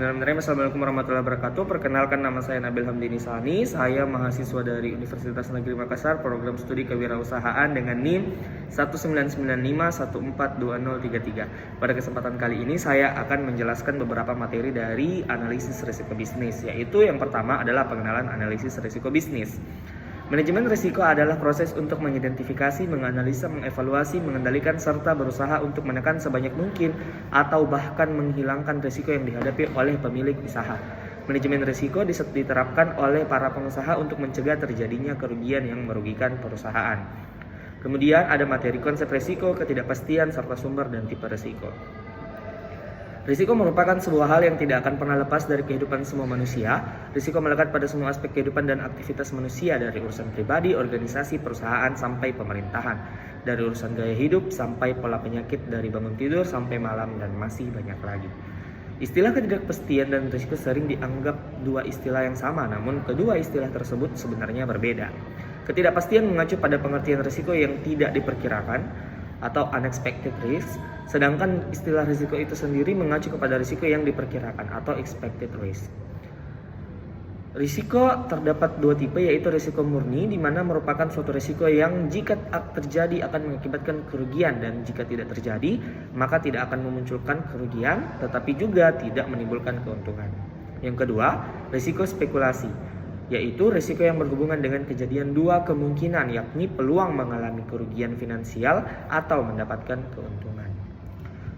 Bismillahirrahmanirrahim. Assalamualaikum warahmatullahi wabarakatuh. Perkenalkan, nama saya Nabil Hamdini Sani. Saya mahasiswa dari Universitas Negeri Makassar, program studi kewirausahaan dengan NIM 19951420033. Pada kesempatan kali ini saya akan menjelaskan beberapa materi dari analisis risiko bisnis, yaitu yang pertama adalah pengenalan analisis risiko bisnis. Manajemen risiko adalah proses untuk mengidentifikasi, menganalisa, mengevaluasi, mengendalikan, serta berusaha untuk menekan sebanyak mungkin atau bahkan menghilangkan risiko yang dihadapi oleh pemilik usaha. Manajemen risiko diterapkan oleh para pengusaha untuk mencegah terjadinya kerugian yang merugikan perusahaan. Kemudian ada materi konsep risiko, ketidakpastian, serta sumber dan tipe risiko. Risiko merupakan sebuah hal yang tidak akan pernah lepas dari kehidupan semua manusia. Risiko melekat pada semua aspek kehidupan dan aktivitas manusia, dari urusan pribadi, organisasi, perusahaan, sampai pemerintahan. Dari urusan gaya hidup, sampai pola penyakit, dari bangun tidur, sampai malam, dan masih banyak lagi. Istilah ketidakpastian dan risiko sering dianggap dua istilah yang sama, namun kedua istilah tersebut sebenarnya berbeda. Ketidakpastian mengacu pada pengertian risiko yang tidak diperkirakan atau unexpected risk, sedangkan istilah risiko itu sendiri mengacu kepada risiko yang diperkirakan atau expected risk. Risiko terdapat dua tipe, yaitu risiko murni, di mana merupakan suatu risiko yang jika terjadi akan mengakibatkan kerugian, dan jika tidak terjadi maka tidak akan memunculkan kerugian tetapi juga tidak menimbulkan keuntungan. Yang kedua, risiko spekulasi, yaitu risiko yang berhubungan dengan kejadian dua kemungkinan, yakni peluang mengalami kerugian finansial atau mendapatkan keuntungan.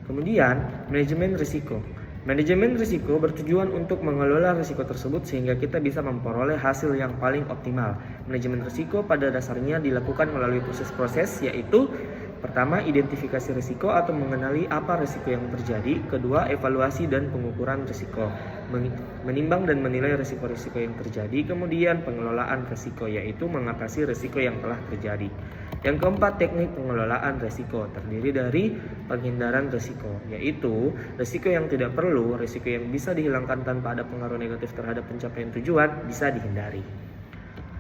Kemudian, manajemen risiko. Manajemen risiko bertujuan untuk mengelola risiko tersebut sehingga kita bisa memperoleh hasil yang paling optimal. Manajemen risiko pada dasarnya dilakukan melalui proses-proses, yaitu pertama, identifikasi risiko atau mengenali apa risiko yang terjadi. Kedua, evaluasi dan pengukuran risiko, menimbang dan menilai risiko-risiko yang terjadi. Kemudian, pengelolaan risiko, yaitu mengatasi risiko yang telah terjadi. Yang keempat, teknik pengelolaan risiko terdiri dari penghindaran risiko, yaitu risiko yang tidak perlu, risiko yang bisa dihilangkan tanpa ada pengaruh negatif terhadap pencapaian tujuan, bisa dihindari.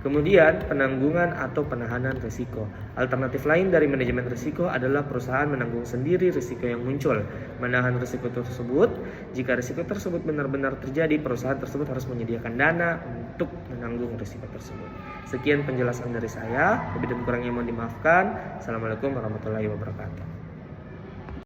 Kemudian, penanggungan atau penahanan risiko. Alternatif lain dari manajemen risiko adalah perusahaan menanggung sendiri risiko yang muncul. Menahan risiko tersebut, jika risiko tersebut benar-benar terjadi, perusahaan tersebut harus menyediakan dana untuk menanggung risiko tersebut. Sekian penjelasan dari saya, lebih dan kurangnya mohon dimaafkan. Assalamualaikum warahmatullahi wabarakatuh.